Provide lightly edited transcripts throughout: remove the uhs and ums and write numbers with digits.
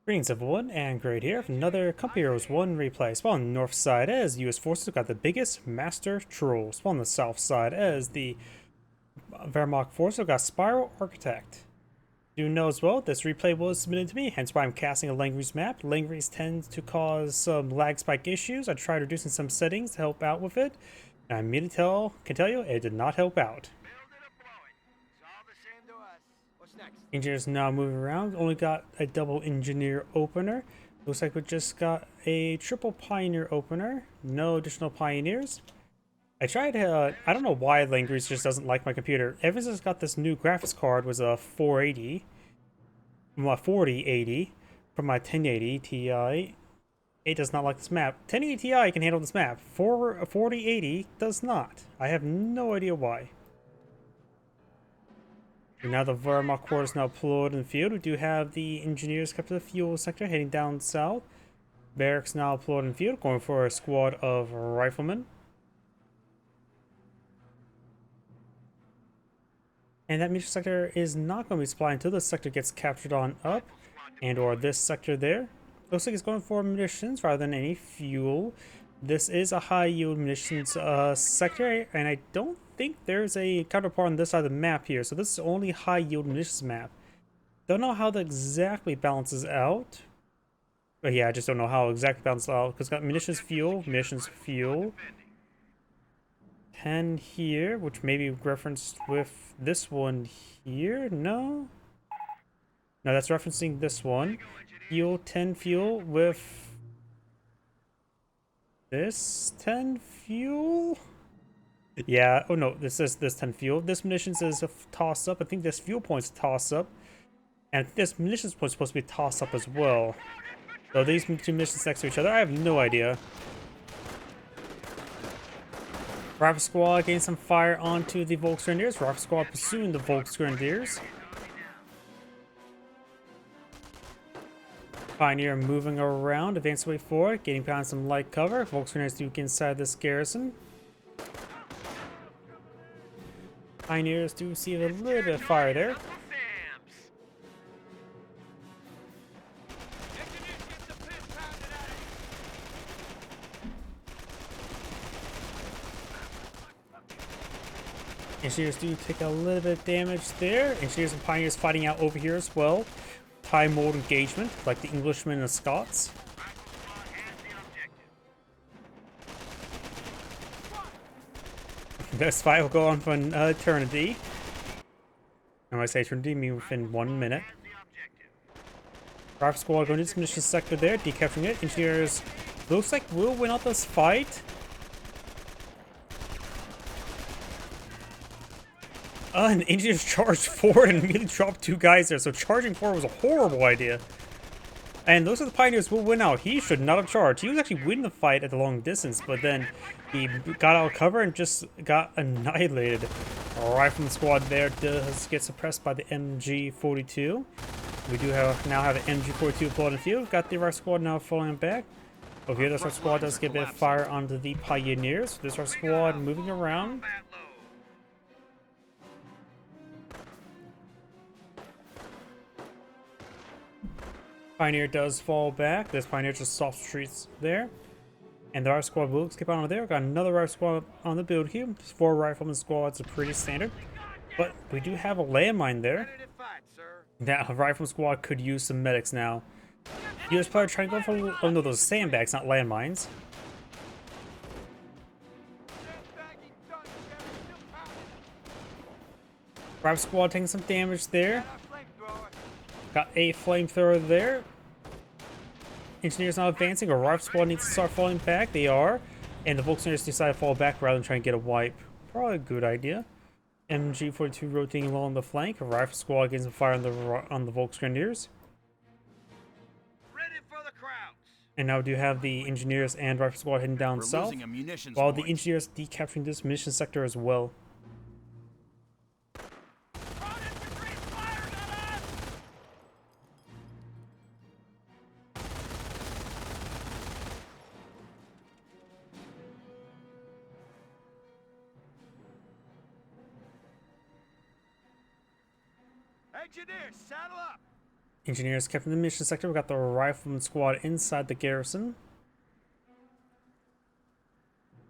Greetings everyone, and Great here for another Company Heroes 1 replay. Spawn on the north side as the US forces got the biggest Master Troll. Spawn on the south side as the Wehrmacht forces got Spiral Architect. Do know as well, this replay was submitted to me, hence why I'm casting a Langrese map. Langrese tends to cause some lag spike issues. I tried reducing some settings to help out with it, and I immediately can tell you, it did not help out. Engineers now moving around. Only got a double engineer opener. Looks like we just got a triple pioneer opener. No additional pioneers. I tried, I don't know why Langrese just doesn't like my computer. Ever since I got this new graphics card was a 480, my 4080 from my 1080 Ti. It does not like this map. 1080 Ti can handle this map. 4080 does not. I have no idea why. Now the Wehrmacht corps is now deployed in the field. We do have the engineers kept to the fuel sector heading down south. Barracks now deployed in the field, going for a squad of riflemen. And that munition sector is not going to be supplied until this sector gets captured on up, and or this sector there. Looks like it's going for munitions rather than any fuel. This is a high yield munitions sector, and I don't think there's a counterpart on this side of the map here, so this is only high yield munitions map. Don't know how that exactly balances out. But yeah, I just don't know how exactly balances out, because it's got munitions fuel. 10 here, which may be referenced with this one here. No, that's referencing this one. Fuel, 10 fuel with this 10 fuel. Yeah, oh no, this is this 10 fuel. This munitions is a toss up. I think this fuel point's a toss up, and this munitions point's supposed to be a toss up as well. So these two missions next to each other, I have no idea. Rifle Squad getting some fire onto the Volksgrenadiers. Rifle Squad pursuing the Volksgrenadiers. Pioneer moving around, advancing way forward, getting behind some light cover. Volksgrenadiers do get inside this garrison. Pioneers do see a little bit of fire there. Engineers do take a little bit of damage there. Engineers and Pioneers fighting out over here as well. Tie mode engagement, like the Englishmen and the Scots. This fight will go on for an eternity. And when I say eternity, I mean within 1 minute. Rifle Squad going into this munitions sector there, decapturing it. Engineers looks like will win out this fight. And engineers charged forward and immediately dropped 2 guys there, so charging forward was a horrible idea. And those are the Pioneers will win out. He should not have charged. He was actually winning the fight at the long distance, but then he got out of cover and just got annihilated. Rifleman squad there does get suppressed by the MG42. We do now have an MG42 deployed in the field. We've got the Rifle squad now falling back. Over here, this Rifle squad does get a bit of fire onto the Pioneers. This Rifle squad moving around. Pioneer does fall back. This Pioneer just soft streets there. And the Rifle squad will skip on over there. We've got another Rifle squad on the build here. 4 Rifleman squads are pretty standard. But we do have a landmine there. That Rifleman squad could use some medics now. US player trying to go for, oh no, those sandbags, not landmines. Rifle squad taking some damage there. Got a flamethrower there. Engineers now advancing. A Rifle squad needs to start falling back. They are. And the Volksgrenadiers decide to fall back rather than try and get a wipe. Probably a good idea. MG42 rotating along the flank. A Rifle squad getting some fire on the Volksgrenadiers. And now we do have the engineers and Rifle squad heading down south. While the engineers decapturing this munition sector as well. Engineers, saddle up! Engineers kept in the mission sector. We got the rifleman squad inside the garrison.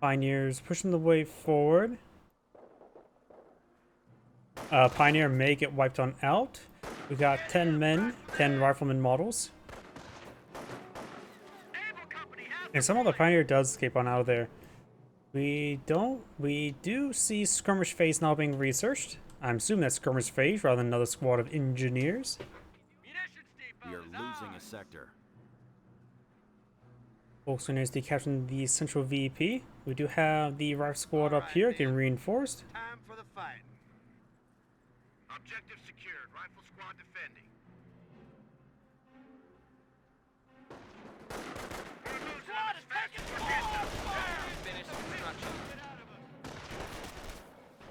Pioneers pushing the way forward. Pioneer may get wiped on out. We got 10 men, 10 rifleman models. And somehow the Pioneer does escape on out of there. We do see skirmish phase now being researched. I'm assuming that's skirmish phase rather than another squad of engineers. We are losing a sector. Engineers decapturing the central VP. We do have the rifle squad up here getting reinforced. Time for the fight. Objective secured. Rifle squad defending. Squad is taking finish construction.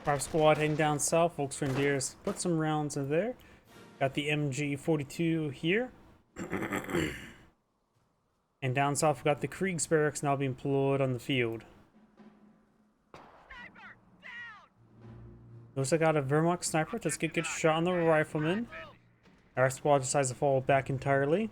Rifle squad heading down south. Volksgrenadiers put some rounds in there. Got the MG42 here. And down south, we've got the Kriegsbarracks now being deployed on the field. Looks like I got a Wehrmacht sniper. Let's get a good shot on the rifleman. Our squad decides to fall back entirely.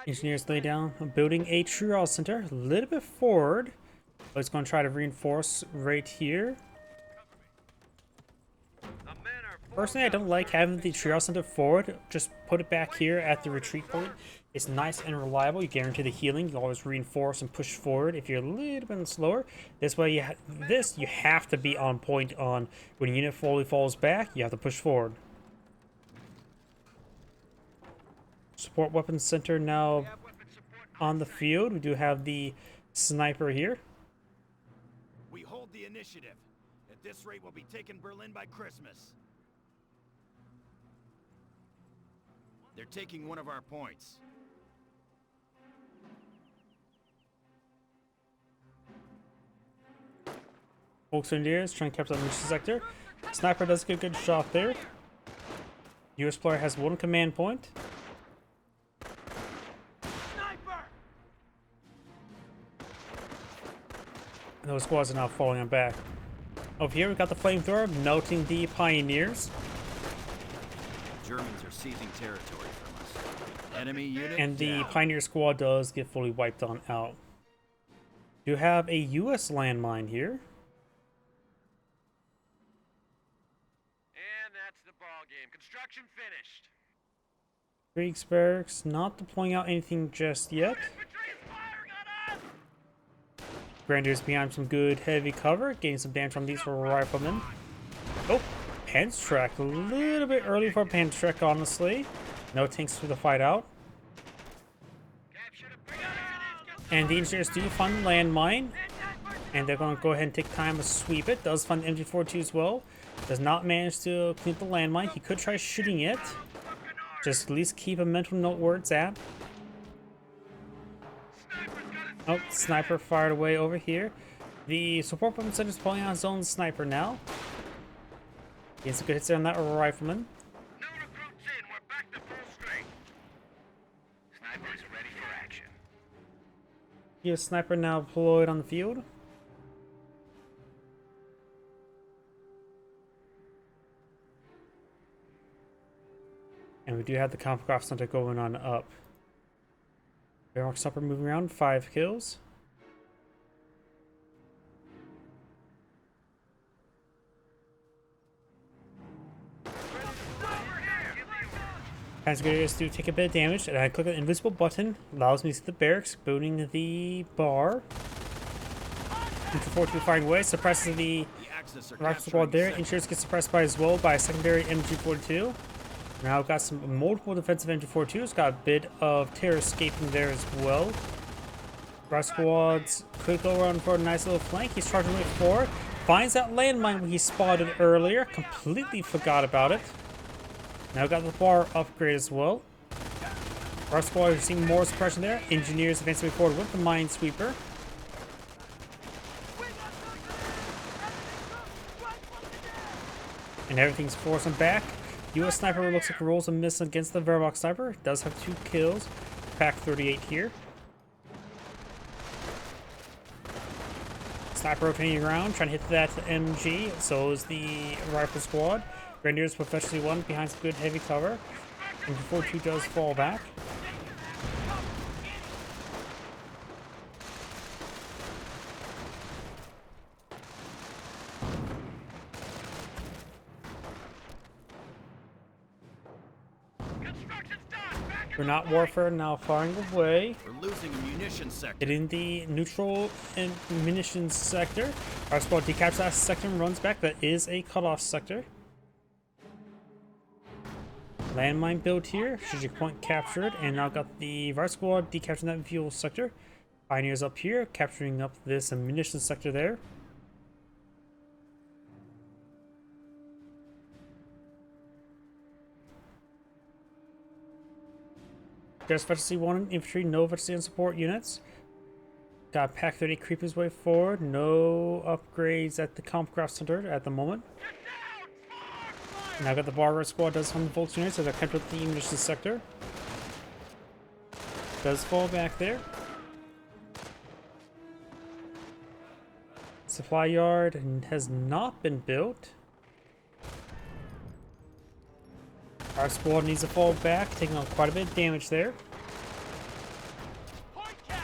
Engineers lay down, building a triage center a little bit forward. But it's going to try to reinforce right here. Personally, I don't like having the triage center forward. Just put it back here at the retreat point. It's nice and reliable. You guarantee the healing. You always reinforce and push forward if you're a little bit slower. This way, you have to be on point on when a unit fully falls back. You have to push forward. Support weapons center now on the field. We do have the sniper here. We hold the initiative. At this rate, we'll be taking Berlin by Christmas. They're taking one of our points. Volksgrenadiers trying to capture the mission sector. Sniper does get a good shot there. US player has one command point. Those squads are now falling on back. Over here, we got the flamethrower, noting the Pioneers. Germans are seizing territory from us. Enemy unit And the down. Pioneer squad does get fully wiped on out. You have a US landmine here. And that's the ball game. Construction finished. Kriegsbarracks not deploying out anything just yet. Infantry is firing on us! Grenadiers behind some good heavy cover, getting some damage from these riflemen. Oh, Panzertrack. A little bit early for a Panzertrack, honestly. No tanks for the fight out. And the engineers do find the landmine. And they're going to go ahead and take time to sweep it. Does find the MG42 as well. Does not manage to clean up the landmine. He could try shooting it. Just at least keep a mental note where it's at. Oh, sniper fired away over here. The support weapon center is pulling out his own sniper now. Gets some good hits there on that rifleman. No recruits in. We're back to full strength. Snipers ready for action. He has sniper now deployed on the field. And we do have the Kampfkraft Center going on up. Wehrmacht sniper moving around, 5 kills. Panzergrenadiers do take a bit of damage, and I click on the invisible button, allows me to see the barracks, building the bar. MG42 firing away, suppresses the rifle squad there. Engineers get suppressed by as well by a secondary MG42. Now we've got some multiple defensive MG42s, got a bit of terror escaping there as well. Rifle squads could go around for a nice little flank. He's charging way forward, finds that landmine he spotted earlier, completely forgot about it. Now we've got the bar upgrade as well. Rifle squad is seeing more suppression there. Engineers advancing forward with the minesweeper. And everything's forcing back. US sniper looks like rolls a miss against the Wehrmacht sniper. Does have 2 kills. Pack 38 here. Sniper rotating around, trying to hit that MG. So is the rifle squad. Grenadiers professionally won behind some good heavy cover. And before 2 does fall back. We're not warfare now firing away. We're losing a munitions sector. Hitting the neutral and munitions sector. Our squad decaptures that sector and runs back. That is a cutoff sector. Landmine built here. Strategic point captured. And now got the Var squad decapturing that fuel sector. Pioneers up here, capturing up this munitions sector there. There's Veteran 1 infantry, no Veteran support units. Got Pack 30 creep his way forward. No upgrades at the Comcraft Center at the moment. Now got the Barber squad does 100 volts units, so they're kept with the munitions sector. Does fall back there. Supply yard has not been built. Our squad needs to fall back, taking on quite a bit of damage there.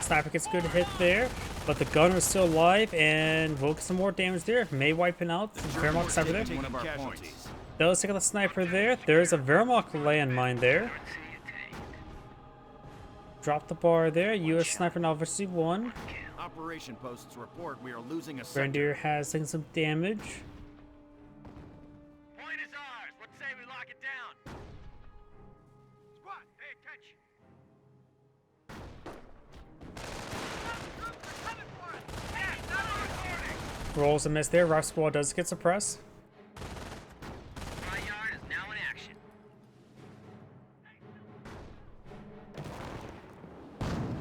Sniper gets a good hit there, but the gunner is still alive and will get some more damage there. May wipe it out. Wehrmacht sniper there. One of our points. Does take out the sniper there. There's a Wehrmacht landmine there. Drop the bar there. US sniper now versus 1. Operation posts report we are losing a sector. Grenadier has taken some damage. Point is ours. What say we lock it down? Squad, pay attention. Rolls a miss there. Rock squad does get suppressed. My yard is now in action.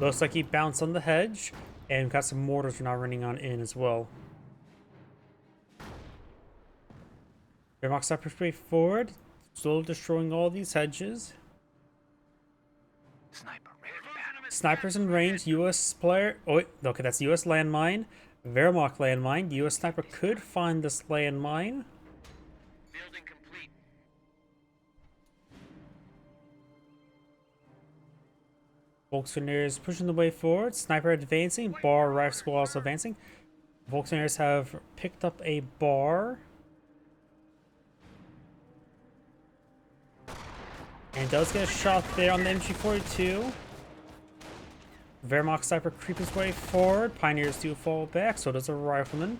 Looks like he bounced on the hedge. And got some mortars now running on in as well. Wehrmacht sniper pretty forward. Slowly destroying all these hedges. Sniper ready for battle. Snipers in range. US player. Oh, wait. Okay, that's US landmine. Wehrmacht landmine. The US sniper could find this landmine. Building complete. Volkswageners pushing the way forward. Sniper advancing. Bar rifle squad also advancing. Volkswageners have picked up a bar. And does get a shot there on the MG42. Wehrmacht sniper creep his way forward. Pioneers do fall back, so does a rifleman.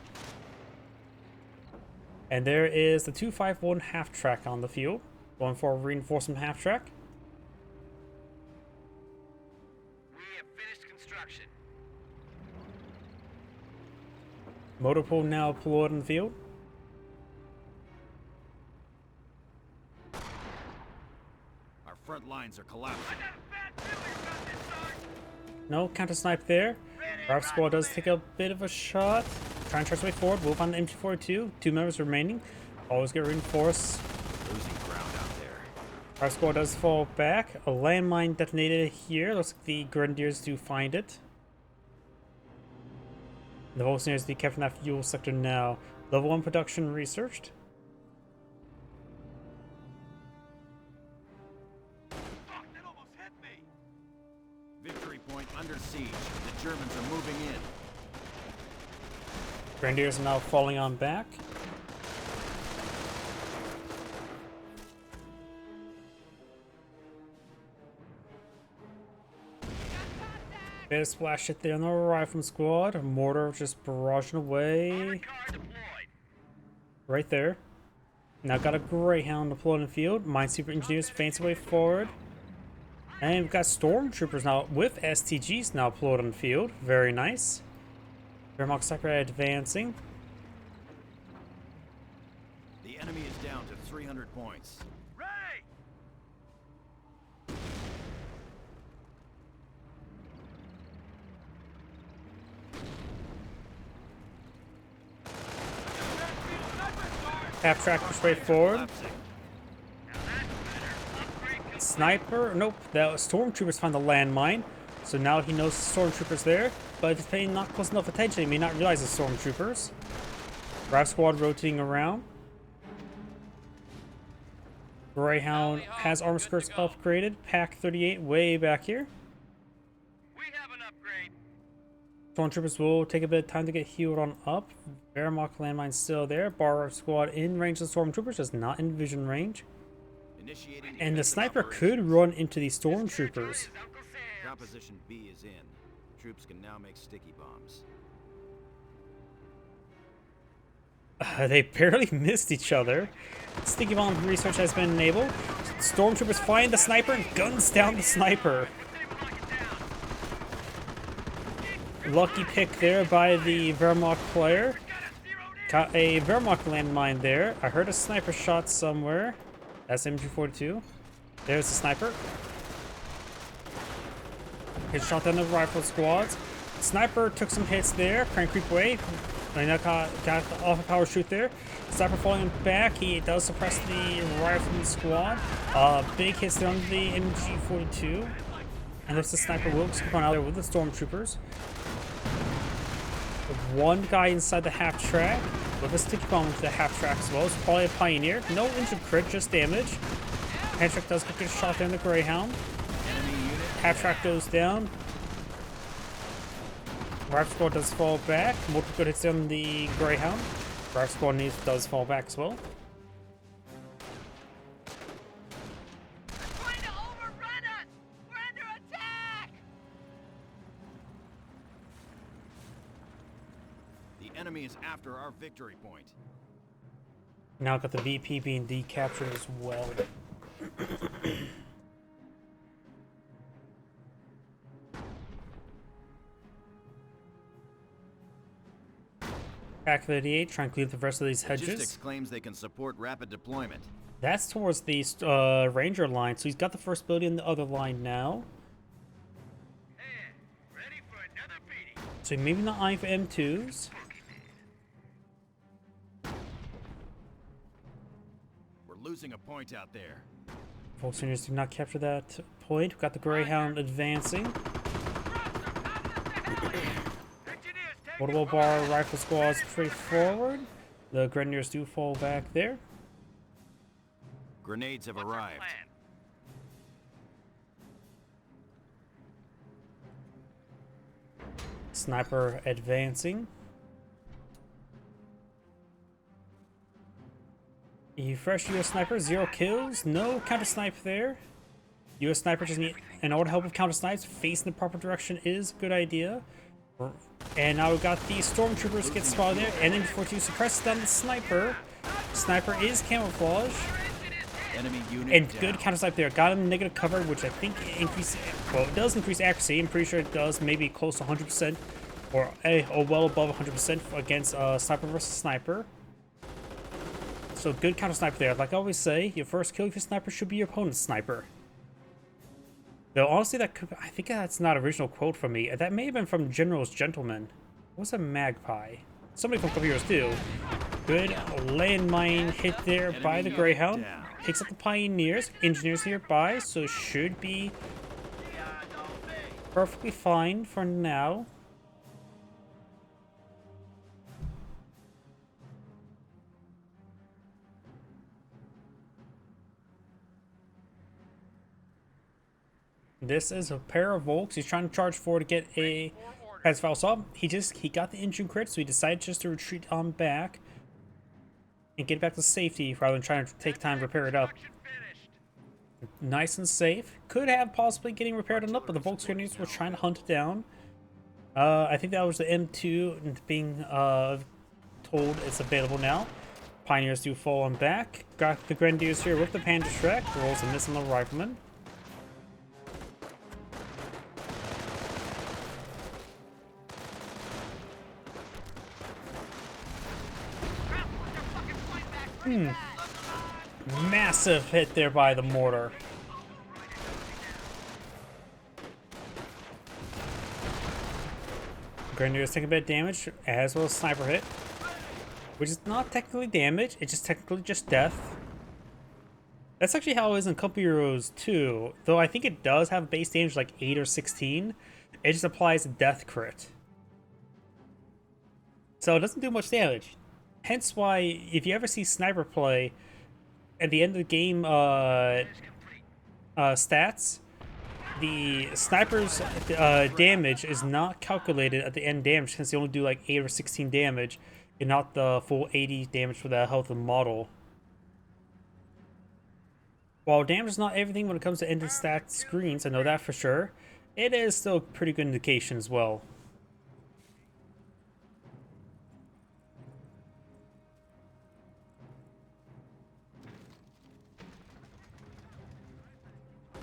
And there is the 251 half track on the field. Going for a reinforcement half track. We have finished construction. Motor pool now deployed in the field. Our front lines are collapsing. No counter snipe there. Rifle squad does take a bit of a shot. Trying to trace way forward. Wolf on the MG42. 2 members remaining. Always get reinforced. Losing ground out there. Rifle squad does fall back. A landmine detonated here. Looks like the Grenadiers do find it. The Volkswageners do capture that fuel sector now. Level 1 production researched. Fuck, that almost hit me. Victory point under siege. The Germans are moving in. Grenadiers are now falling on back. Bit of splash hit there on the rifleman squad. Mortar just barraging away. Car deployed. Right there. Now got a Greyhound deployed in the field. Minesweeper engineers fancy way forward. And we've got stormtroopers now with STGs now deployed on the field. Very nice. Wehrmacht sniper advancing. The enemy is down to 300 points. Ray! Half track push way forward. Collapsing. Now that's sniper, nope, the stormtroopers found the landmine. So now he knows the stormtroopers there, but if he's paying not close enough attention, he may not realize the stormtroopers. Raft squad rotating around. Greyhound has armor skirts upgraded. Pack 38 way back here. We have an upgrade. Stormtroopers will take a bit of time to get healed on up. Wehrmacht landmine still there. Bar squad in range of the stormtroopers, just not in vision range. Initiating And the defensive sniper operations. could run into these Territory stormtroopers. is Uncle Sam's. Composition B is in. Troops can now make sticky bombs. They barely missed each other. Sticky bomb research has been enabled. Stormtroopers find the sniper and guns down the sniper. Lucky pick there by the Wehrmacht player. Got a Wehrmacht landmine there. I heard a sniper shot somewhere. That's MG42. There's the sniper. Hit shot down the rifle squads. Sniper took some hits there. Crank creep away. And got the alpha power shoot there. Sniper falling back. He does suppress the rifleman squad. Big hits there on the MG42. And there's the sniper Wilkes going out there with the stormtroopers. One guy inside the half track with a sticky bomb with the half track as well. It's probably a pioneer. No injured crit, just damage. Half track does get shot down the Greyhound. Half track goes down. Rifle squad does fall back. Multiple good hits on the Greyhound. Rifle squad does fall back as well. They're trying to overrun us. We're under attack. The enemy is after our victory point. Now got the VP being decaptured as well. Pack 38, trying to clear the rest of these hedges. Logistics claims they can support rapid deployment. That's towards the Ranger line, so he's got the first building in the other line now. Hey, ready for another beating. So maybe not eyeing for M2s. We're losing a point out there. Volkswagens did not capture that point. We've got the Greyhound advancing. Multiple bar rifle squads pretty forward. The Grenadiers do fall back there. Grenades have arrived. Sniper advancing. A fresh US sniper, 0 kills, no counter snipe there. US sniper just need an order help with counter snipes. Facing the proper direction is a good idea. And now we've got the stormtroopers get spotted there, and then before you suppress down the sniper. Sniper is camouflage. Enemy unit And down. good counter snipe there. Got him negative cover, which I think increases. Well, it does increase accuracy. I'm pretty sure it does, maybe close to 100%, or well above 100% against sniper versus sniper. So good counter sniper there. Like I always say, your first kill with your sniper should be your opponent's sniper. Though honestly, I think that's not an original quote from me. That may have been from General's Gentleman. What's a magpie? Somebody from Computers too. Good landmine hit there by the Greyhound. Picks up the Pioneers. Engineers nearby, so should be perfectly fine for now. This is a pair of Volks. He's trying to charge forward to get a pass foul up. He got the engine crit, so he decided just to retreat on back and get back to safety rather than trying to take time to repair it up. Nice and safe. Could have possibly getting repaired on up, but the Volks Grenadiers were trying to hunt it down. I think that was the M2 and being told it's available now. Pioneers do fall on back. Got the Grenadiers here with the Panda Shrek. Rolls a miss on the Rifleman. Massive hit there by the mortar. Grenadiers take a bit of damage, as well as sniper hit. Which is not technically damage, it's just technically just death. That's actually how it is in Company Heroes 2, though I think it does have base damage like 8 or 16. It just applies a death crit. So it doesn't do much damage. Hence why, if you ever see Sniper play, at the end of the game stats, the Sniper's damage is not calculated at the end damage, since they only do like 8 or 16 damage, and not the full 80 damage for the health of the model. While damage is not everything when it comes to ended stat screens, I know that for sure, it is still a pretty good indication as well.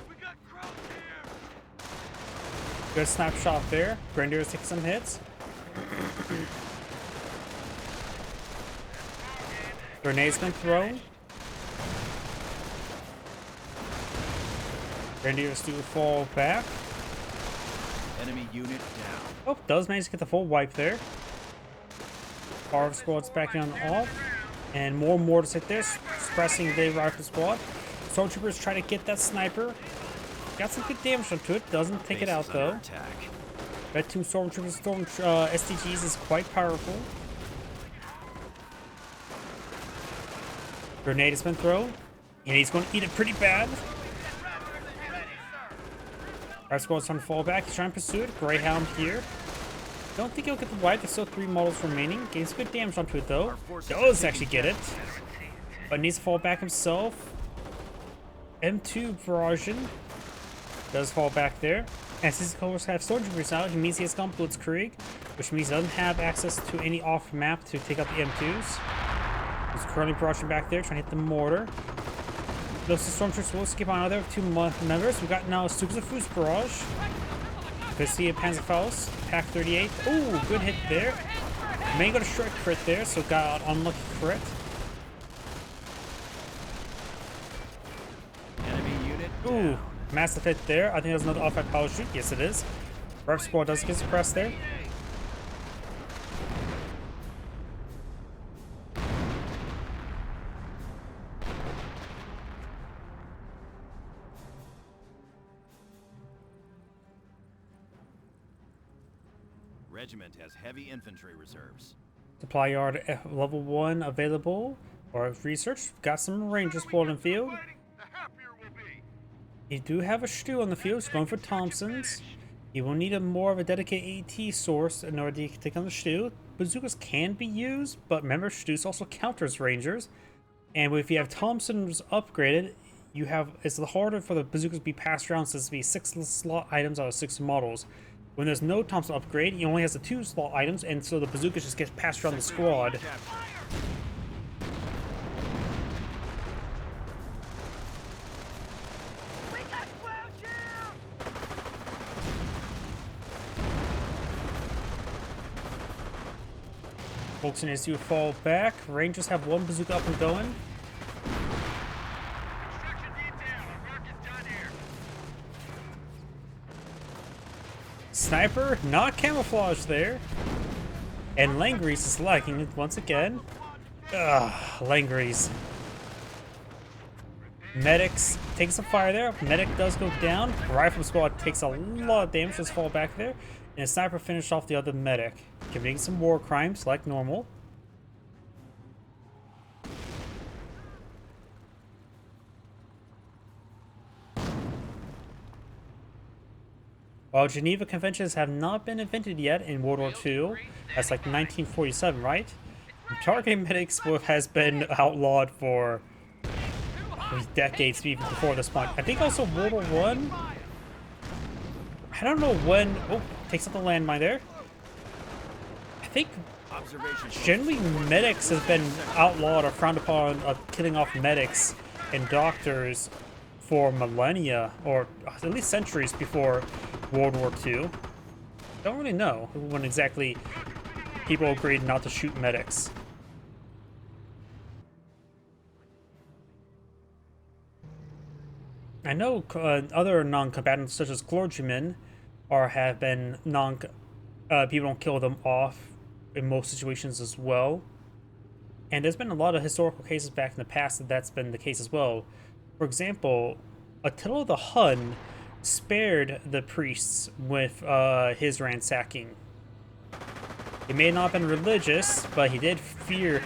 We got crowds here. Good snapshot there. Grenadiers take some hits. Grenades been thrown. Grenadiers do fall back. Enemy unit down. Oh, does manage to get the full wipe there. Harv squad's backing on off. And more mortars hit there, suppressing the rifle squad. Stormtroopers try to get that sniper. Got some good damage onto it. Doesn't take it out though. Red Tomb Stormtroopers STGs is quite powerful. Grenade has been thrown. And he's going to eat it pretty bad. Our squad's trying to fall back. He's trying to pursue it. Greyhound here. Don't think he'll get the wipe. There's still 3 models remaining. Gains good damage onto it though. Does actually get it. But needs to fall back himself. M2 Barrageon does fall back there. And since he colors have Stormtroopers out, he means he has gone Blitzkrieg, which means he doesn't have access to any off-map to take out the M2s. He's currently barraging back there, trying to hit the mortar. Those Stormtroopers will skip on other 2 members. We've got now Super Fus Barrage. Could see a Panzerfaust, Pack 38. Ooh, good hit there. May got a short crit there, so got an unlucky crit. Enemy unit Ooh, down. massive hit there. I think there's another off-map power shoot. Yes, it is. Rep squad does get suppressed there. Regiment has heavy infantry reserves. Supply yard level 1 available. Or research. Got some Rangers pulled in field. The happier we'll be. You do have a Stu on the field. He's going for Thompsons. You will need a more of a dedicated AT source in order to take on the Stu. Bazookas can be used, but remember, Stu's also counters Rangers. And if you have Thompsons upgraded, you have it's harder for the bazookas to be passed around, since it'll be 6 slot items out of 6 models. When there's no Thompson upgrade, he only has the 2 slot items, and so the bazookas just get passed around the squad. Folks needs to fall back. Rangers have 1 bazooka up and going. Construction detail. Our work is done here. Sniper, not camouflaged there. And Langreese is lagging it once again. Ugh, Langreese. Medics taking some fire there. Medic does go down. Rifle squad takes a lot of damage, just fall back there. And Sniper finished off the other medic, committing some war crimes like normal. While Geneva Conventions have not been invented yet in World War II, that's like 1947, right? Targeting medics has been outlawed for decades, even before this point. I think also World War One. I don't know when. Oh, takes up the landmine there. I think generally medics has been outlawed or frowned upon of killing off medics and doctors for millennia, or at least centuries before World War II. Don't really know when exactly people agreed not to shoot medics. I know other non-combatants, such as clergymen, have been people don't kill them off in most situations as well. And there's been a lot of historical cases back in the past that's been the case as well. For example, Attila the Hun spared the priests with his ransacking. He may not have been religious, but he did fear.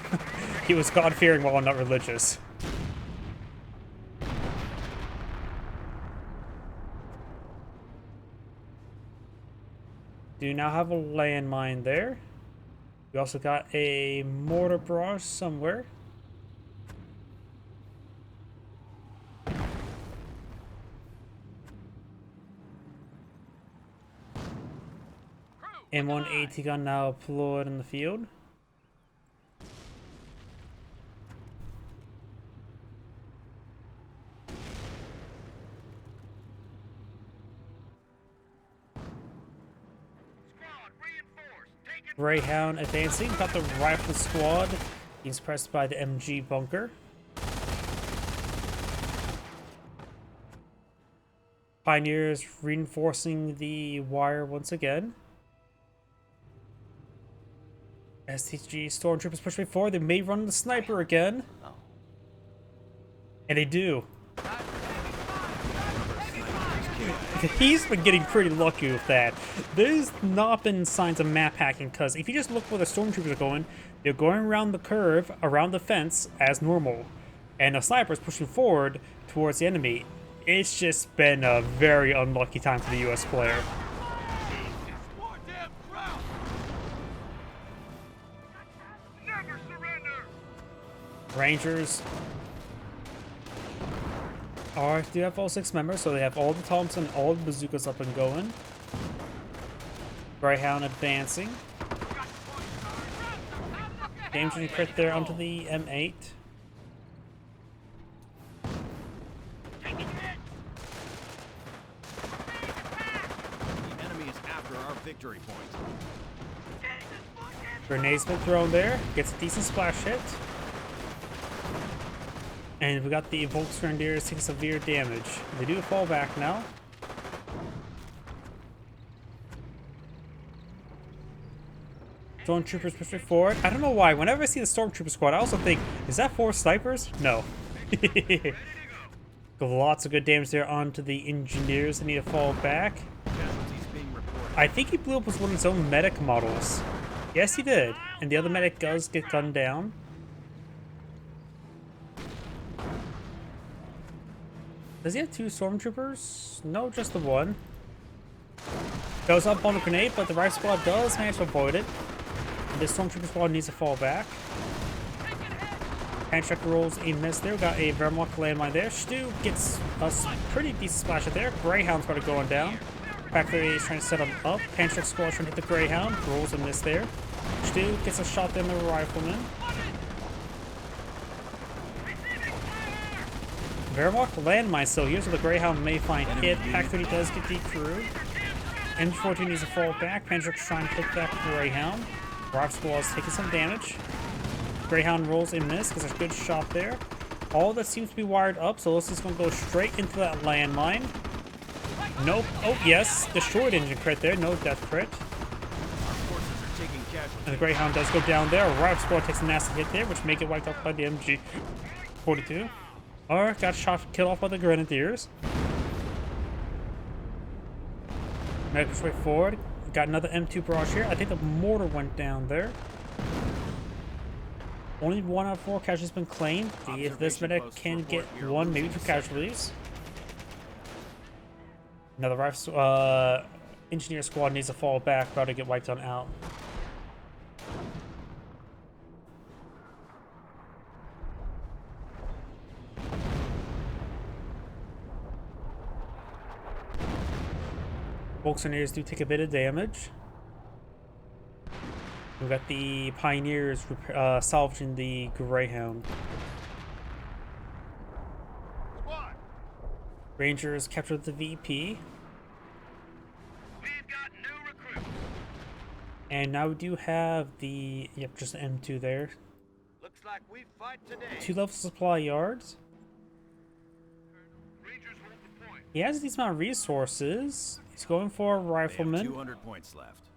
He was God-fearing while not religious. Do now have a landmine there. We also got a mortar barrage somewhere. M1 AT gun now deployed in the field. Greyhound advancing. Got the rifle squad being suppressed by the MG bunker. Pioneers reinforcing the wire once again. STG stormtroopers pushing forward. They may run the sniper again. And they do. He's been getting pretty lucky with that. There's not been signs of map hacking, because if you just look where the stormtroopers are going, they're going around the curve, around the fence, as normal. And the sniper's pushing forward towards the enemy. It's just been a very unlucky time for the US player. Rangers do have all 6 members, so they have all the Thompson, all the bazookas up and going. Greyhound advancing. Damaging crit there onto the M8. The enemy is after our victory point. Grenade's been thrown there. Gets a decent splash hit. And we got the Volksgrenadiers taking severe damage. They do fall back now. Stormtroopers pushing forward. I don't know why. Whenever I see the Stormtrooper squad, I also think, is that 4 snipers? No. Lots of good damage there onto the engineers. They need to fall back. I think he blew up with one of his own medic models. Yes, he did. And the other medic does get gunned down. Does he have 2 stormtroopers? No, just the one. Goes up on the grenade, but the rifle squad does manage to avoid it. And this stormtrooper squad needs to fall back. Handcheck rolls a miss there. Got a Wehrmacht landmine there. Stu gets a pretty decent splash there. Greyhound's about to go on down. Factory is trying to set him up. Handcheck squad trying to hit the Greyhound. Rolls a miss there. Stu gets a shot there in the rifleman. Wehrmacht landmine still here, so the Greyhound may find hit. Pack 30 does get decrewed. MG14 needs to fall back. Pendrick's trying to hit that Greyhound. Rifle squad is taking some damage. Greyhound rolls a miss, gets a good shot there. All that seems to be wired up, so this is going to go straight into that landmine. Nope. Oh, yes. Destroyed engine crit there. No death crit. And the Greyhound does go down there. Rifle squad takes a nasty hit there, which may get wiped out by the MG42. Or got shot, killed off by the Grenadiers. Medic push way forward. Got another M2 barrage here. I think the mortar went down there. Only 1 out of 4 casualties has been claimed. If this medic can get 1, maybe 2 casualties. Another rifle engineer squad needs to fall back, about to get wiped on out. Volksgrenadiers do take a bit of damage. We've got the Pioneers salvaging the Greyhound. Rangers captured the VP. We've got new recruits. And now we do have the, yep, just an M2 there. Looks like we fight today. 2 level supply yards. Rangers hold the point. He has a decent amount of resources. He's going for a rifleman. 200 points left.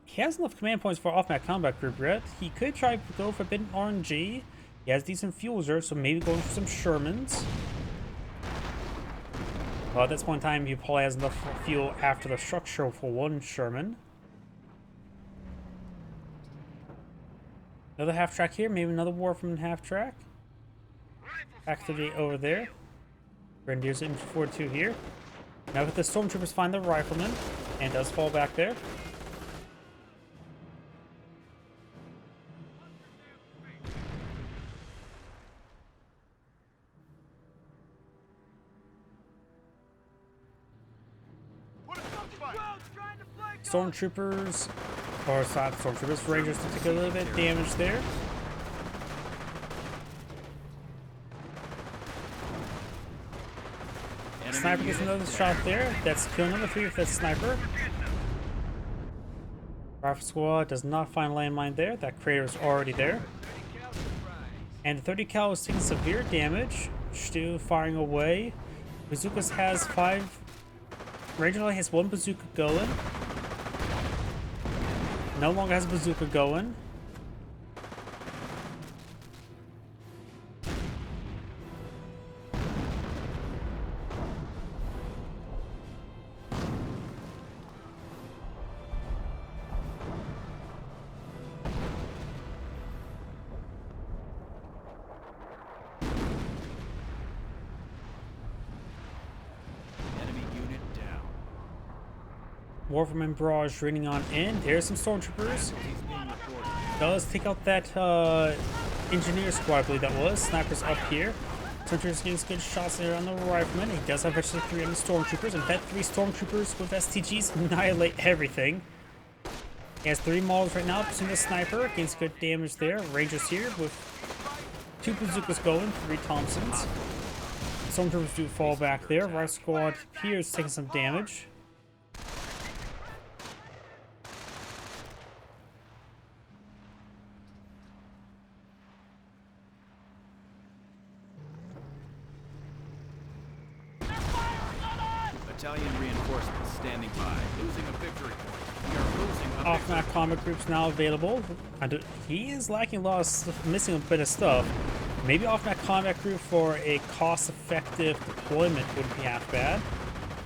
He has enough command points for off-map combat group yet. He could try to go for a bit of RNG. He has decent fuel reserves, so maybe going for some Shermans. Well, at this point in time, he probably has enough fuel after the structure for one Sherman. Another half track here, maybe another war from half track. Activate over there. Grenadiers in forward 2 here. Now that the stormtroopers find the rifleman, and does fall back there. Stormtroopers, or it's not stormtroopers, Rangers to take a little bit of damage there. Sniper gets another shot there. That's kill number 3 with that sniper. Rifle squad does not find a landmine there. That crater is already there. And 30 cal is taking severe damage. Stu firing away. Bazookas has 5. Ranger only has 1 bazooka going. No longer has a bazooka going. Warverman barrage raining on in. There's some stormtroopers. Does take out that engineer squad, I believe that was. Snipers up here. Stormtroopers getting some good shots there on the rifleman. He does have actually 3 on the stormtroopers, and that 3 stormtroopers with STGs annihilate everything. He has 3 models right now, pursuing the sniper. Gains good damage there. Rangers here with 2 bazookas going, 3 Thompsons. Stormtroopers do fall back there. Rifle squad here is taking some damage. Battalion reinforcements standing by. Losing a victory point. We are losing a Off-map combat groups now available. He is lacking a lot of stuff, missing a bit of stuff. Maybe off-map combat group for a cost-effective deployment wouldn't be half bad.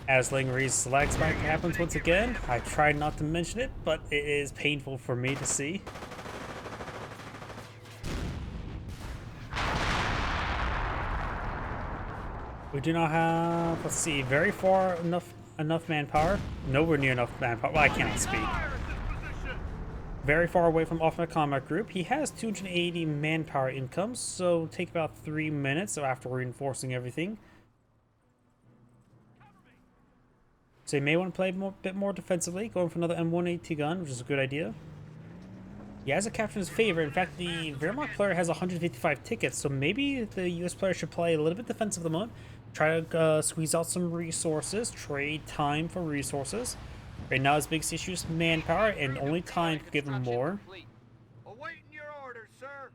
As Langery's lag spike happens once again. I tried not to mention it, but it is painful for me to see. We do not have, let's see, very far enough manpower. Nowhere near enough manpower. Well, I cannot speak. Very far away from off-map combat group. He has 280 manpower income, so take about 3 minutes after reinforcing everything. So you may want to play a bit more defensively, going for another M180 gun, which is a good idea. He has a captain in his favor. In fact, the Wehrmacht player has 155 tickets, so maybe the US player should play a little bit defensive at the moment. Try to squeeze out some resources, trade time for resources. Right now his biggest issue is manpower, and only time could give him more. Awaiting your orders, sir.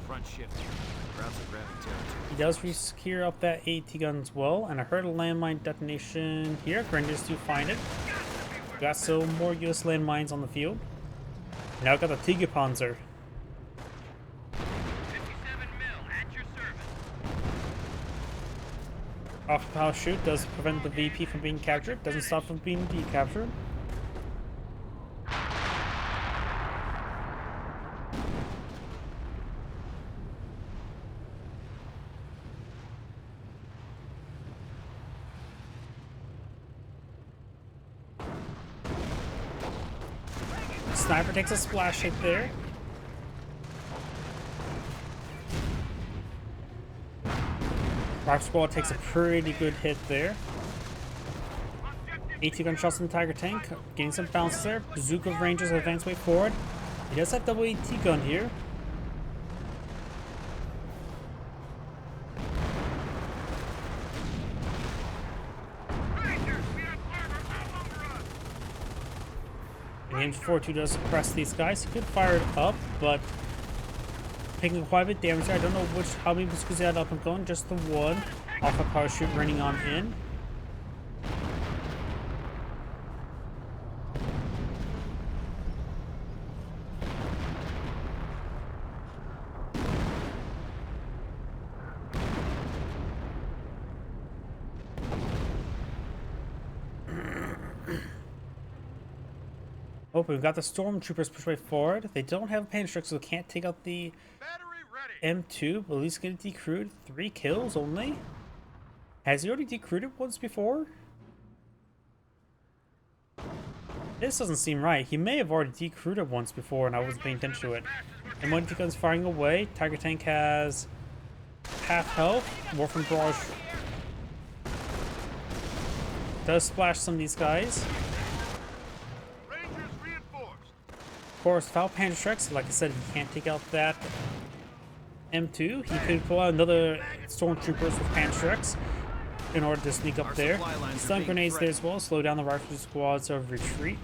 front shift. Crowds are grabbing territory. He does secure up that AT gun as well, and I heard a landmine detonation here. Grenadiers do find it. Got some more US landmines on the field. Now got the Tiger Panzer. 57 mil at your service. Off power shoot does prevent the VP from being captured, doesn't stop from being decaptured. Sniper takes a splash hit there. Rifle squad takes a pretty good hit there. AT gun shots in the Tiger tank, getting some bounces there. Bazooka Rangers advance way forward. He does have double AT gun here. And MG42 does suppress these guys. He could fire it up, but taking quite a bit of damage there. I don't know how many bazookas he had up and going, just the one. Off a parachute running on in. Oh, we've got the stormtroopers pushed right forward. They don't have a panic strike, so they can't take out the Battery ready. M2. But at least get it decrewed. 3 kills only. Has he already decrewed it once before? This doesn't seem right. He may have already decrewed it once before and I wasn't paying attention to it. And when gun's firing away, Tiger Tank has half health. Warframe Barrage does splash some of these guys. Rangers reinforced. Of course, without panic strikes, like I said, he can't take out that M2. He could pull out another stormtroopers with panic strikes in order to sneak up there. Stun grenades there as well, slow down the rifle squads of retreat.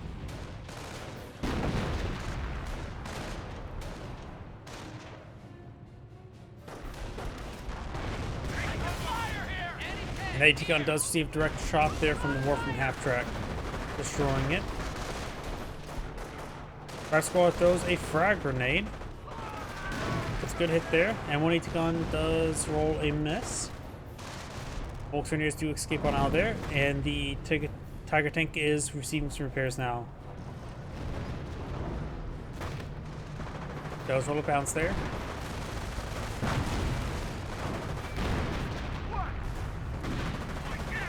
And AT-Gun does receive direct shot there from the Warframe half-track, destroying it. Rifle squad throws a frag grenade. That's a good hit there. And one AT-Gun does roll a miss. Bolt Grenadiers do escape on out of there, and the Tiger Tank is receiving some repairs now. Does roll a bounce there.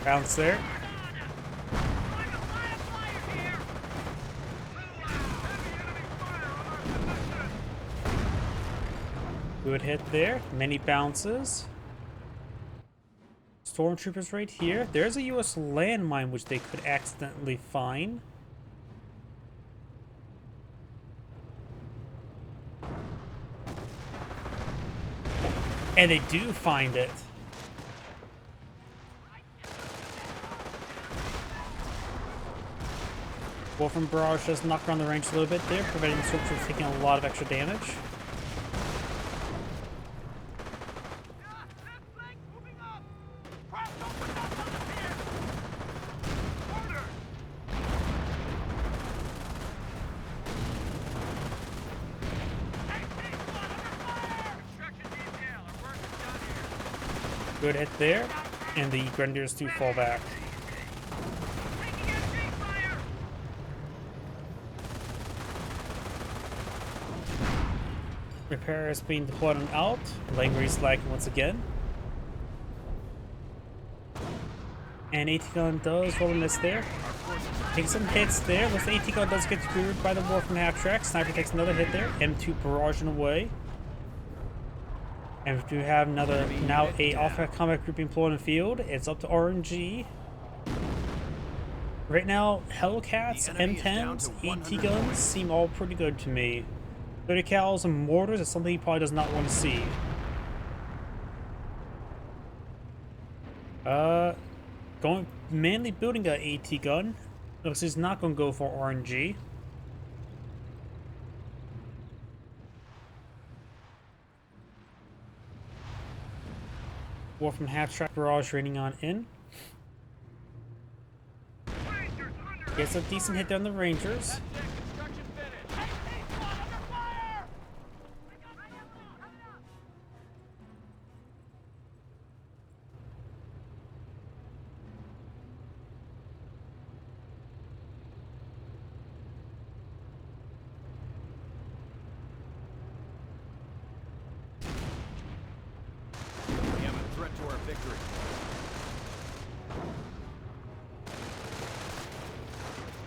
Bounce there. Good hit there. Many bounces. Stormtroopers right here. There's a US landmine which they could accidentally find. And they do find it. Warframe Barrage does knock around the range a little bit there, preventing the stormtroopers taking a lot of extra damage. Good hit there, and the Grenadiers do fall back. Repair is being deployed on out. Langley's lagging once again. And AT-Gun does roll a miss there. Takes some hits there. Looks like AT-Gun does get screwed by the Warframe half-track. Sniper takes another hit there. M2 barraging away. And we do have another, now a Alpha combat group employed in the field. It's up to RNG. Right now, Hellcats, M10s, AT-Guns seem all pretty good to me. 30 cals and mortars is something he probably does not want to see. Going mainly building an AT-Gun. Looks like he's not going to go for RNG. Warframe half-track barrage raining on in. Gets a decent hit down the Rangers.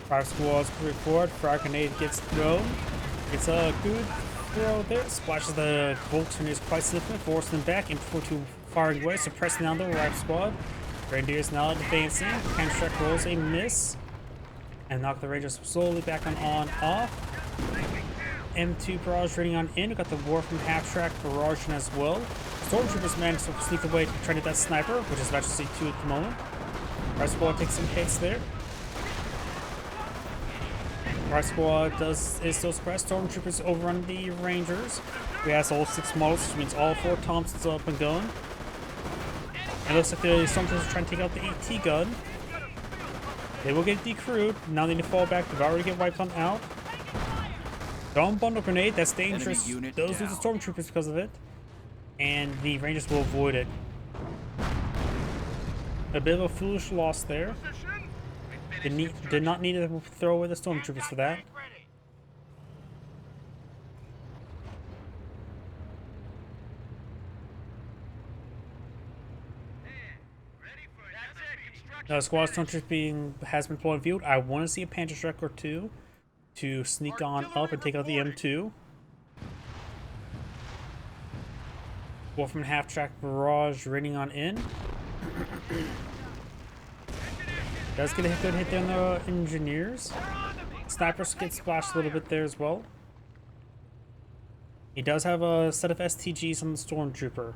Fire squads move forward. Frag grenade gets thrown. It's a good throw there. Splashes the Bolt Grenadiers quite significant, forcing them back into firing away, suppressing down the rifle squad. Grenadiers now advancing. Hand strike rolls a miss. And knock the Rangers slowly back on off. M2 barrage rating on in. We've got the Warframe half-track barraging as well. Stormtroopers managed to sneak away to try to hit that sniper, which is actually 2 at the moment. Rifle squad takes some hits there. Rifle squad is still suppressed. Stormtroopers overrun the Rangers. We have all 6 models, which means all 4 Thompsons are up and going. And it looks like the Stormtroopers are trying to take out the AT-Gun. They will get decrewed. Now they need to fall back. They've already get wiped on out. Don't bundle grenade. That's dangerous. Those lose the Stormtroopers because of it. And the Rangers will avoid it. A bit of a foolish loss there. Did not need to throw away the Stormtroopers for that. Now, squad stormtroopers has been deployed in field. I want to see a Panther Strike or two to sneak on up and take out the M2. Wolfman half-track barrage raining on in. Does get a good hit there on the engineers. Snipers get splashed a little bit there as well. He does have a set of STGs on the Stormtrooper.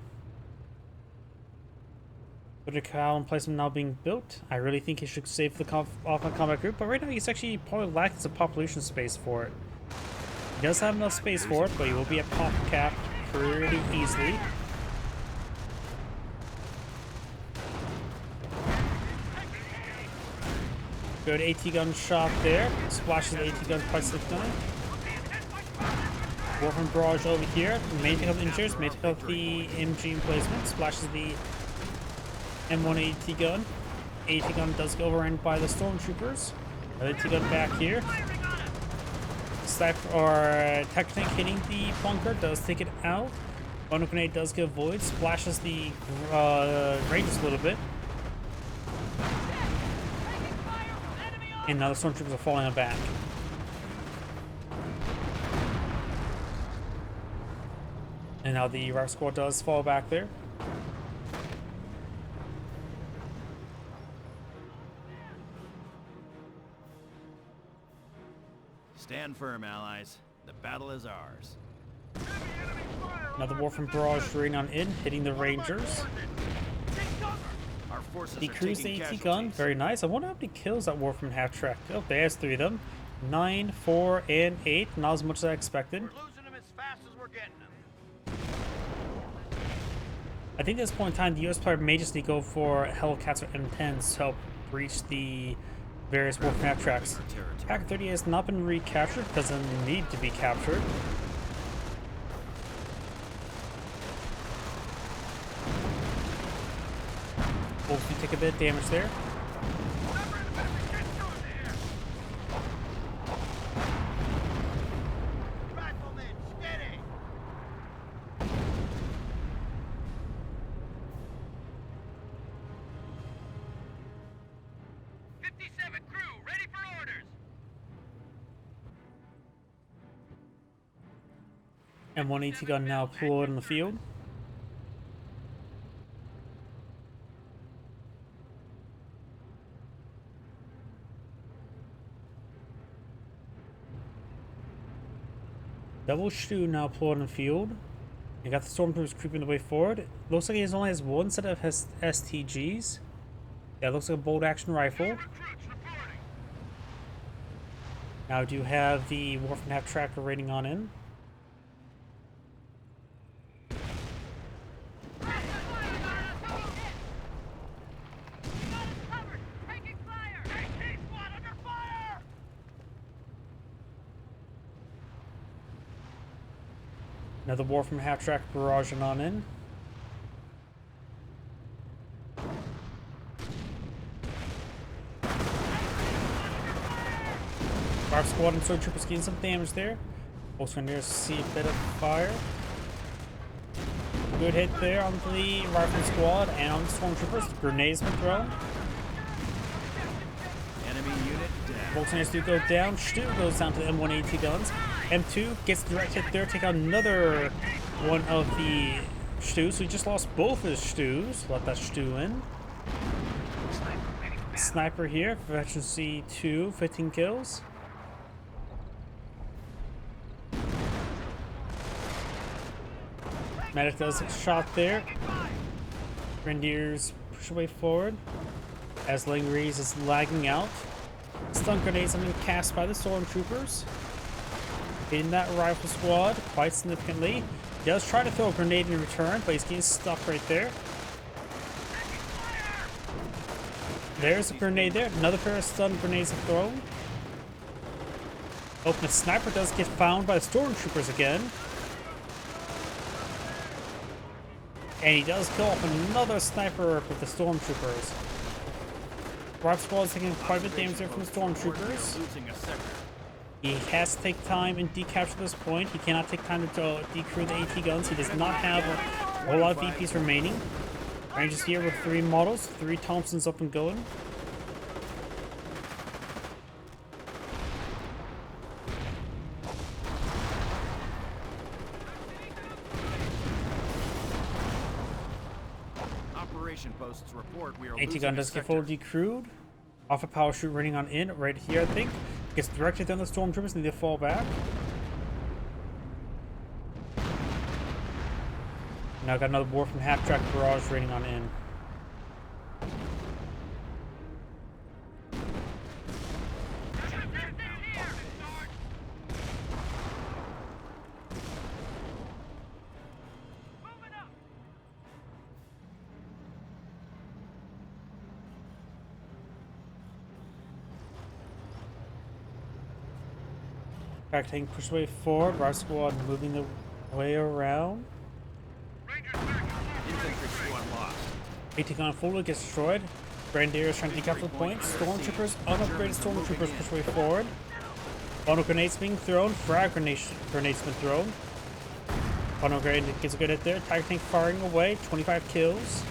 With a column placement now being built, I really think he should save the offline combat group, but right now he's actually probably lacking some population space for it. He does have enough space for it, but he will be at pop cap pretty easily. Good AT gun shot there. Splashes the AT gun quite significantly. Warframe barrage over here. May take out the injures, may take out the MG emplacement. Splashes the M1 AT gun. AT gun does get overrun by the stormtroopers. AT gun back here. Sniper or tech tank hitting the bunker does take it out. Bundle grenade does get void. Splashes the Rangers a little bit. And now the stormtroopers are falling back. And now the Rock Squad does fall back there. Stand firm, allies. The battle is ours. Another Warframe barrage raining on in, hitting the Rangers. Our forces Decrease are the taking AT gun, casualties. very nice. I wonder how many kills that Warframe half-track. Oh, there's 3 of them. 9, 4, and 8. Not as much as I expected. We're losing them as fast as we're getting them. I think at this point in time, the US player may just need to go for Hellcats or M10s to help breach the various Warframe half-tracks. Pack 30 has not been recaptured because it doesn't need to be captured. Hopefully take a bit of damage there. Rifleman, steady! '57 crew, ready for orders! M1 AT gun now deployed in the field. Double Stew now deployed in the field. You got the stormtroopers creeping the way forward. Looks like he only has one set of STGs. Yeah, looks like a bolt action rifle. Recruits reporting. Now do you have the Warframe half-tracker rating on in? Another Warframe half-track barraging on in. Our squad and stormtroopers getting some damage there. Also near see a bit of fire. Good hit there on the rifle squad and on the stormtroopers. Grenades been thrown. Enemy unit down. Volunteers do go down. Stu goes down to the M1 AT guns. M2 gets direct hit there. Take out another one of the Stews. So he just lost both his Stews. Let that Stew in. Sniper here. Veteran C2. 15 kills. Medic does a shot there. Grenadiers push away forward as Langrese is lagging out. Stun grenades have been cast by the stormtroopers. Hitting that rifle squad quite significantly. He does try to throw a grenade in return, but he's getting stuck right there. There's a grenade there. Another pair of stun grenades are thrown. Oh, the sniper does get found by the stormtroopers again. And he does kill off another sniper with the stormtroopers. Rock Squad is taking quite a bit of damage there from the stormtroopers. Losing a sector. He has to take time and decapture this point. He cannot take time to decrew the AT guns. He does not have a whole lot of VPs remaining. Rangers here with 3 models, 3 Thompsons up and going. Escalation posts report we are AT losing gun a does get sector. fully decrewed. Off a power shoot running on in right here, I think. Gets directed down the stormtroopers and they fall back. Now got another war from half-track barrage raining on in. Back tank push way forward. Rive squad moving the way around. Infantry squad lost. AT gun fully gets destroyed. Grenadier is trying to take out the point. Stormtroopers, unupgraded stormtroopers push way forward. Funnel grenades being thrown. Frag grenades been thrown. Funnel grenade gets a good hit there. Tiger tank firing away. 25 kills.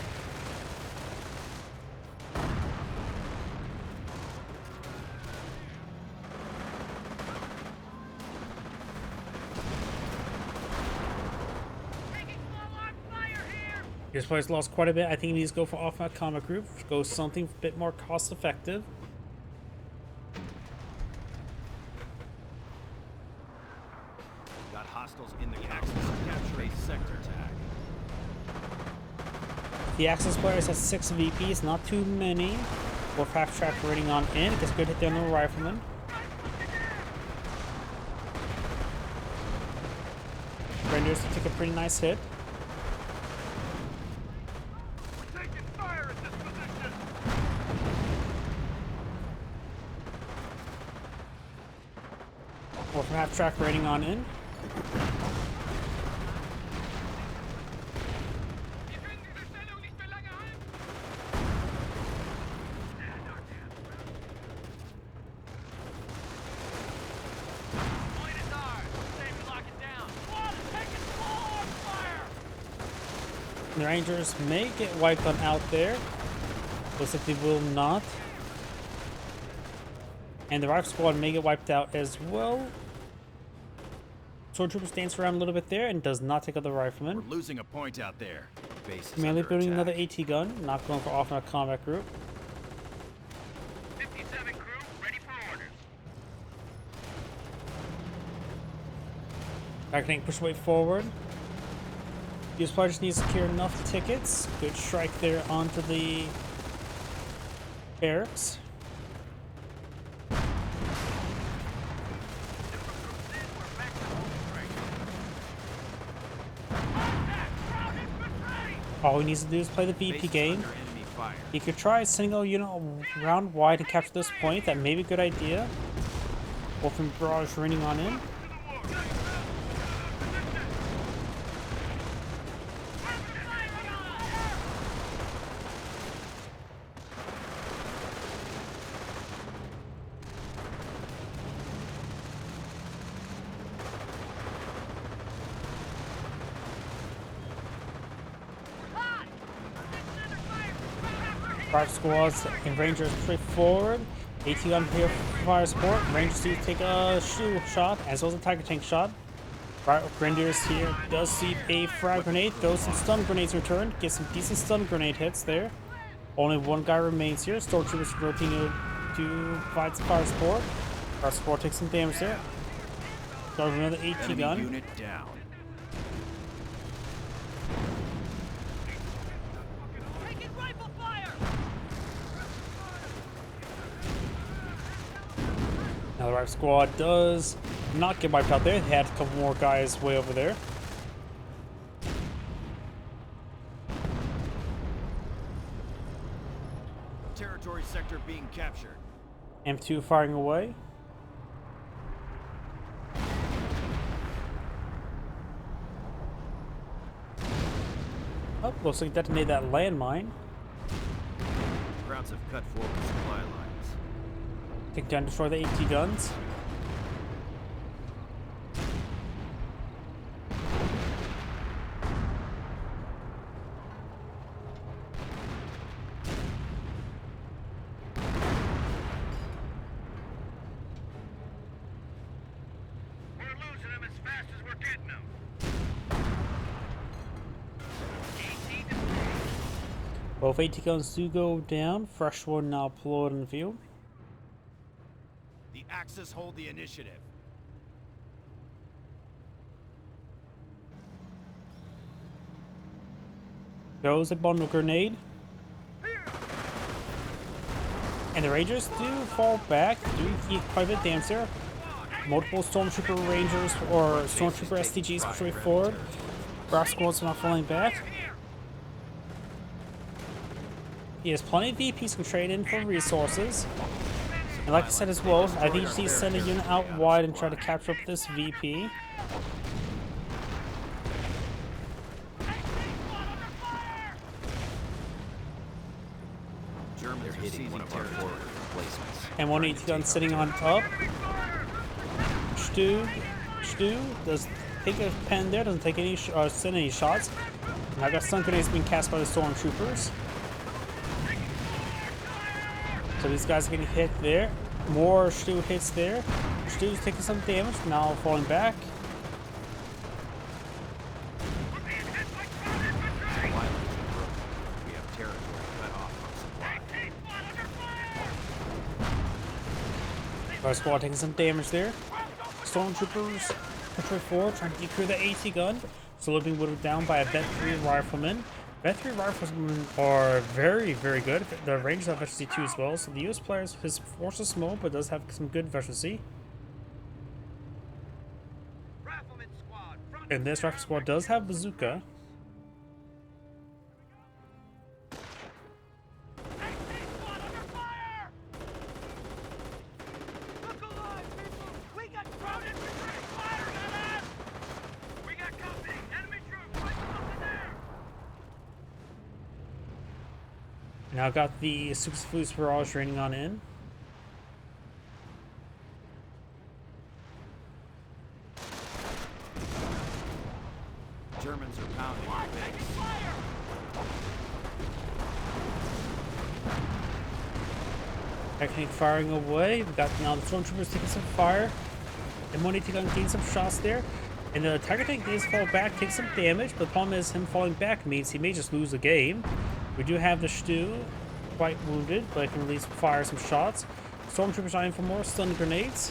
This player's lost quite a bit. I think he needs to go for off-map combat group. Go something a bit more cost-effective. Got hostiles in the axis. Capture a sector tag. The Axis players has 6 VPs, not too many. Wolf half-track rating on in. Gets a good hit there on the rifleman. Renders take a pretty nice hit. Wolf half-track rating on in. The Rangers may get wiped on out there. Looks like they will not. And the Rive Squad may get wiped out as well. Sword Trooper stands around a little bit there and does not take out the Rifleman. We're losing a point out there. Base is Mainly under building attack. another AT gun, not going for off-map combat group. 57 crew, ready for orders. Back tank push way forward. These player just needs to secure enough tickets. Good strike there onto the barracks. All he needs to do is play the Base VP is game. under enemy fire. He could try sending a unit around wide to capture this point. That may be a good idea. Wolf and Barrage raining on in. Five squads and Rangers push forward. AT gun here for fire support. Rangers do take a shield shot as well as a Tiger tank shot. Grenadiers here does see a frag grenade. Throws some stun grenades in return. Get some decent stun grenade hits there. Only one guy remains here. Stormtroopers rotating to provide some fire support. Fire support takes some damage there. Start with another AT Enemy gun. unit down. Now the Rive Squad does not get wiped out there. They had a couple more guys way over there. Territory sector being captured. M2 firing away. Oh, looks like detonated that landmine. Crowds have cut forward supply lines. Take down, destroy the AT guns. We're losing them as fast as we're getting them. AT deployed. Both AT guns do go down. Fresh one now deployed in the field. The Axis hold the initiative. Goes a bundle grenade. And the Rangers do fall back, do get quite a bit of damage there. Multiple Stormtrooper Rangers or Stormtrooper STGs pushing forward. Brass squads are not falling back. He has plenty of VPs can trade in for resources. And like I said as well, I think you send a unit out wide and try to capture up this VP. Germans are hitting one of our forward replacements. And one AT gun sitting on top. Stu does take a pen there, doesn't take any send any shots. And I've got stun grenades being cast by the Stormtroopers. So these guys are getting hit there. More Stu hits there. Stu's taking some damage, now falling back. We have territory cut off from supply. Our squad taking some damage there. Stormtroopers push forward, trying to decrew the AT gun. Slowly being whittled down by a Vet 3 rifleman. Vet 3 riflemen are very, very good. The Rangers have efficiency 2 as well, so the US players, his force is small, but does have some good efficiency. And this rifle squad does have bazooka. Now got the Super Flutes barrage raining on in. Germans are pounding our base. Technique firing away. We got now the Stormtroopers taking some fire. And one AT gun getting some shots there. And the Tiger Tank does fall back, take some damage, but the problem is him falling back means he may just lose the game. We do have the Stu quite wounded, but can at least fire some shots. Stormtroopers eyeing for more stun grenades.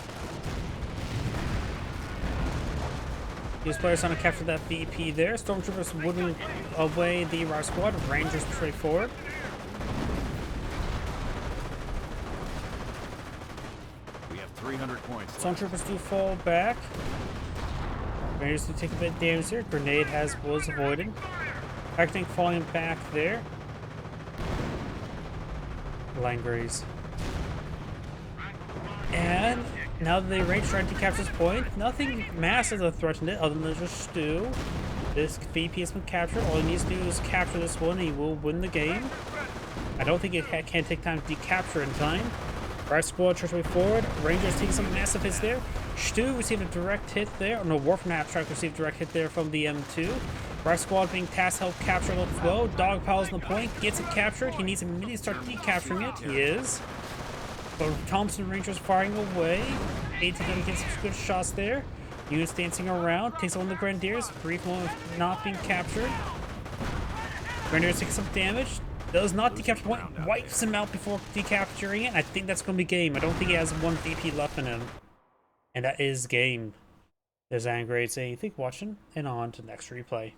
These players trying to capture that VP there. Stormtroopers whittling away the Riot Squad. Rangers straight forward. We have 300 points. Stormtroopers do fall back. Rangers do take a bit of damage here. Grenade was avoided. Tiger Tank falling back there. Langreys. And now that the Rangers trying to capture this point, nothing massive that threatened it other than just Stu. This VP has been captured. All he needs to do is capture this one and he will win the game. I don't think it can take time to decapture in time. Riot Squad tries to way forward. Rangers taking some massive hits there. Stu received a direct hit there. No, Wehr from Abstract received a direct hit there from the M2. Riot Squad being tasked to help capture it as well. Dog piles on the point, gets it captured. He needs to immediately start decapturing it. He is. But Thompson Rangers firing away. AT gun gets some good shots there. Units dancing around. Takes on the Grenadiers. Brief moment of not being captured. Grenadiers taking some damage. Does not decapture point. Wipes him out before decapturing it. I think that's going to be game. I don't think he has one VP left in him. And that is game. There's Angrade saying, thank you for watching, and on to the next replay.